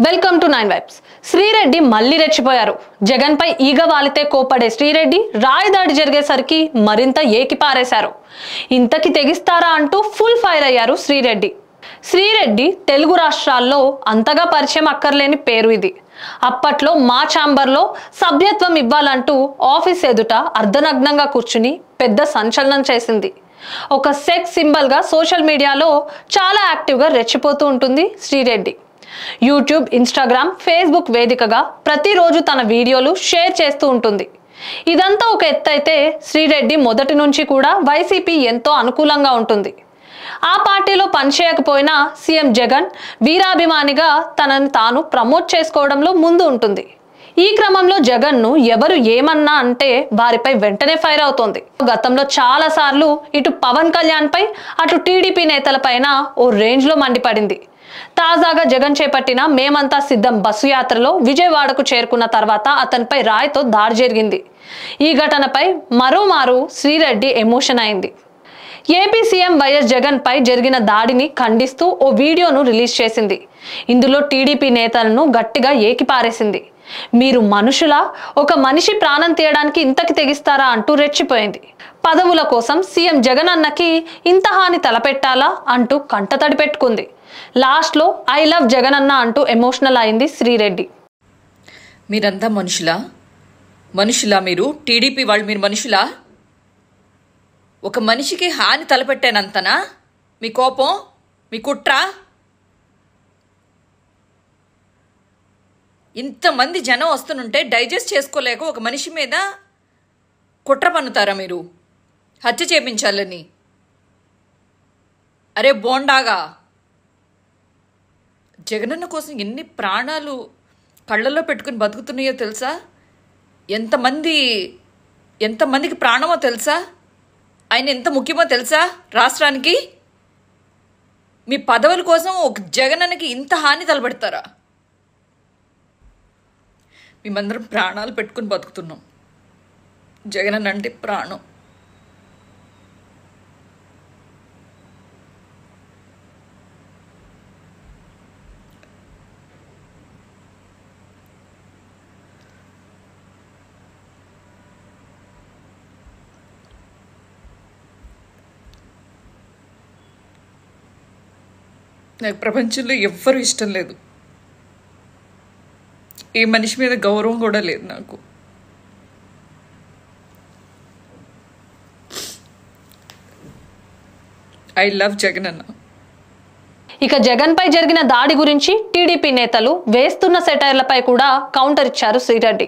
Welcome to 9 vibes. Sri Reddy మళ్ళీ రెచ్చిపోయారు. జగన్ పై ఈగ వాలితే కోపడే శ్రీరెడ్డి రాయదాడి జరిగేసరికి మరింత ఏకిపారేశారు. ఇంతకి తెగిస్తారా అంటూ ఫుల్ ఫైర్ అయ్యారు శ్రీరెడ్డి. శ్రీరెడ్డి తెలుగు రాష్ట్రాల్లో అంతగా పరిచయం అక్కర్లేని పేరు ఇది. అప్పట్లో మా ఛాంబర్లో సభ్యత్వం ఇవ్వాలంటూ ఆఫీస్ ఎదుట అర్ధనగ్నంగా కూర్చుని పెద్ద సంచలనం చేసింది. ఒక సెక్స్ సింబల్ గా సోషల్ మీడియాలో చాలా యాక్టివ్గా రెచ్చిపోతూ ఉంటుంది శ్రీరెడ్డి. యూట్యూబ్, ఇన్స్టాగ్రామ్, ఫేస్బుక్ వేదికగా ప్రతిరోజు తన వీడియోలు షేర్ చేస్తూ ఉంటుంది. ఇదంతా ఒక ఎత్తు అయితే శ్రీరెడ్డి మొదటి నుంచి కూడా వైసీపీ ఎంతో అనుకూలంగా ఉంటుంది. ఆ పార్టీలో పనిచేయకపోయినా సీఎం జగన్ వీరాభిమానిగా తనని తాను ప్రమోట్ చేసుకోవడంలో ముందు ఉంటుంది. ఈ క్రమంలో జగన్ను ఎవరు ఏమన్నా అంటే వారిపై వెంటనే ఫైర్ అవుతోంది. గతంలో చాలా సార్లు ఇటు పవన్ కళ్యాణ్ పై అటు టీడీపీ నేతలపైన ఓ రేంజ్ లో మండిపడింది. తాజాగా జగన్ చేపట్టిన మేమంతా సిద్ధం బస్సు యాత్రలో విజయవాడకు చేరుకున్న తర్వాత అతనిపై రాయితో దాడి జరిగింది. ఈ ఘటనపై మరోమారు శ్రీరెడ్డి ఎమోషన్ అయింది. ఏపీ సీఎం వైఎస్ జగన్ పై జరిగిన దాడిని ఖండిస్తూ ఓ వీడియోను రిలీజ్ చేసింది. ఇందులో టీడీపీ నేతలను గట్టిగా ఏకిపారేసింది. మీరు మనుషులా? ఒక మనిషి ప్రాణం తీయడానికి ఇంతకి తెగిస్తారా అంటూ రెచ్చిపోయింది. పదవుల కోసం సీఎం జగన్ అన్నకి ఇంత హాని తలపెట్టాలా అంటూ కంటతడి పెట్టుకుంది. లాస్ట్ లో ఐ లవ్ జగన్ అన్న అంటూ ఎమోషనల్ అయింది శ్రీరెడ్డి. మీరంతా మనుషులా మీరు టీడీపీ వాళ్ళు, మీరు మనుషులా? ఒక మనిషికి హాని తలపెట్టానంతనా మీ కోపం, మీ కుట్ర? ఇంతమంది జనం వస్తుంటే డైజెస్ట్ చేసుకోలేక ఒక మనిషి మీద కుట్ర పన్నుతారా మీరు? హత్య చేపించాలని? అరే బోండాగా, జగనన్న కోసం ఎన్ని ప్రాణాలు కళ్ళల్లో పెట్టుకుని బతుకుతున్నాయో తెలుసా? ఎంతమందికి ప్రాణమో తెలుసా? ఆయన ఎంత ముఖ్యమో తెలుసా రాష్ట్రానికి? మీ పదవుల కోసం ఒక జగనన్నకి ఇంత హాని తలపెడతారా? మేమందరం ప్రాణాలు పెట్టుకుని బతుకుతున్నాం. జగనన్న అంటే ప్రాణం. నాకు ప్రపంచంలో ఎవ్వరూ ఇష్టం లేదు. ఏ మనిషి మీద గౌరవం కూడా లేదు నాకు. ఐ లవ్ జగన్ అన్న. ఇక జగన్ పై జరిగిన దాడి గురించి టీడీపీ నేతలు వేస్తున్న సెటైర్లపై కూడా కౌంటర్ ఇచ్చారు శ్రీరెడ్డి.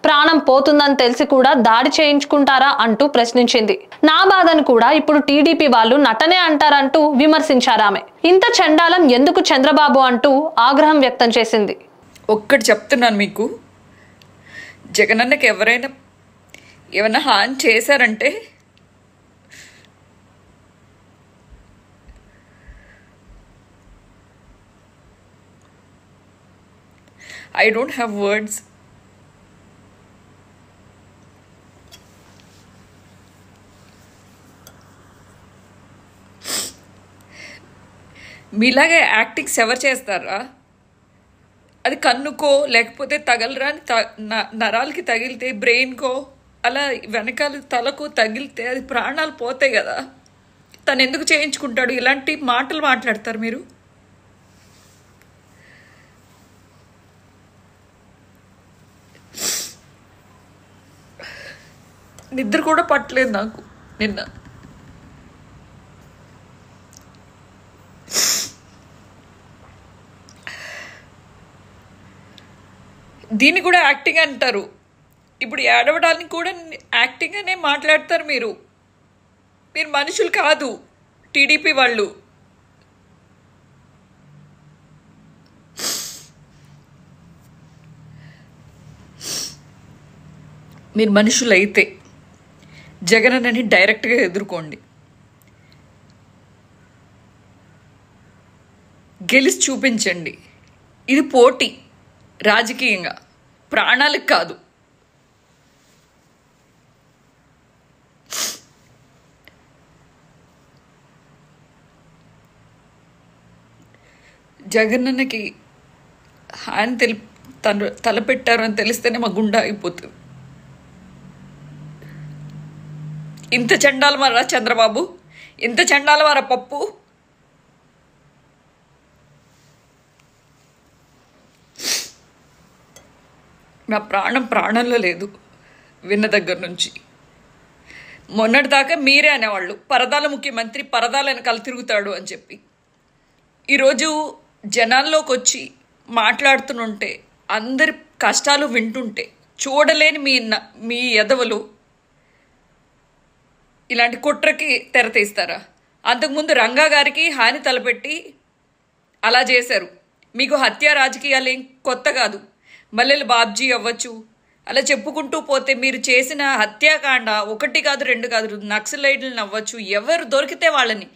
ప్రాణం పోతుందని తెలిసి కూడా దాడి చేయించుకుంటారా అంటూ ప్రశ్నించింది. నా బాధను కూడా ఇప్పుడు టీడీపీ వాళ్ళు నటనే అంటారంటూ విమర్శించారామె. ఇంత చండాలం ఎందుకు చంద్రబాబు అంటూ ఆగ్రహం వ్యక్తం చేసింది. ఒక్కటి చెప్తున్నాను మీకు, జగనన్నకి ఏమైనా హాని చేశారంటే I don't have words. మీలాగే యాక్టింగ్స్ ఎవరు చేస్తారా? అది కన్నుకో లేకపోతే తగలరా నరాలకి తగిలితే, బ్రెయిన్కో అలా వెనకాల తలకు తగిలితే అది ప్రాణాలు పోతాయి కదా. తను ఎందుకు చేయించుకుంటాడు? ఇలాంటి మాటలు మాట్లాడతారు మీరు. నిద్ర కూడా పట్టలేదు నాకు నిన్న. దీన్ని కూడా యాక్టింగ్ అంటారు. ఇప్పుడు ఏడవడానికి కూడా యాక్టింగ్ అనే మాట్లాడతారు మీరు. మీరు మనుషులు కాదు టీడీపీ వాళ్ళు. మీరు మనుషులైతే జగనన్నని డైరెక్ట్గా ఎదుర్కోండి. గెలిచి చూపించండి. ఇది పోటీ, రాజకీయంగా, ప్రాణాలకు కాదు. జగనన్నకి ఆయన తను తలపెట్టారు అని తెలిస్తేనే మా గుండె అయిపోతుంది. ఇంత చండాలు మారా చంద్రబాబు, ఇంత చండాలు మారా పప్పు. నా ప్రాణంలో లేదు విన్న దగ్గర నుంచి. మొన్నటిదాకా మీరే అనేవాళ్ళు పరదాల ముఖ్యమంత్రి, పరదాల వెనకాల తిరుగుతాడు అని చెప్పి. ఈరోజు జనాల్లోకి వచ్చి మాట్లాడుతుంటే, అందరి కష్టాలు వింటుంటే చూడలేని మీ ఎదవలు ఇలాంటి కుట్రకి తెరతీస్తారా? అంతకుముందు రంగా గారికి హాని తలపెట్టి అలా చేశారు. మీకు హత్య రాజకీయాలు ఏం కొత్త కాదు. మల్లెలు బాబ్జీ అవ్వచ్చు, అలా చెప్పుకుంటూ పోతే మీరు చేసిన హత్యాకాండ 1 కాదు 2 కాదు, నక్సలైట్లను అవ్వచ్చు, ఎవరు దొరికితే వాళ్ళని,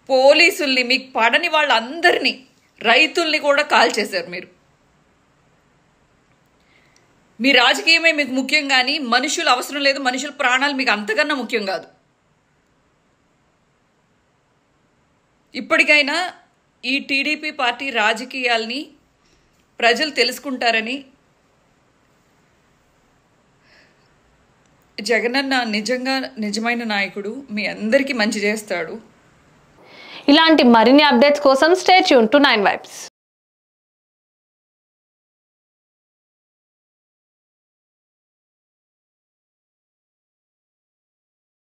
పోలీసుల్ని, మీకు పడని వాళ్ళందరినీ, రైతుల్ని కూడా కాల్చేశారు మీరు. మీ రాజకీయమే మీకు ముఖ్యం కానీ మనుషులు అవసరం లేదు, మనుషుల ప్రాణాలు మీకు అంతకన్నా ముఖ్యం కాదు. ఇప్పటికైనా ఈ టీడీపీ పార్టీ రాజకీయాల్ని ప్రజలు తెలుసుకుంటారని, జగనన్న నిజంగా నిజమైన నాయకుడు, మీ అందరికీ మంచి చేస్తాడు. ఇలాంటి మరిన్ని అప్డేట్స్ కోసం స్టే ట్యూన్ టు 9 Vibes.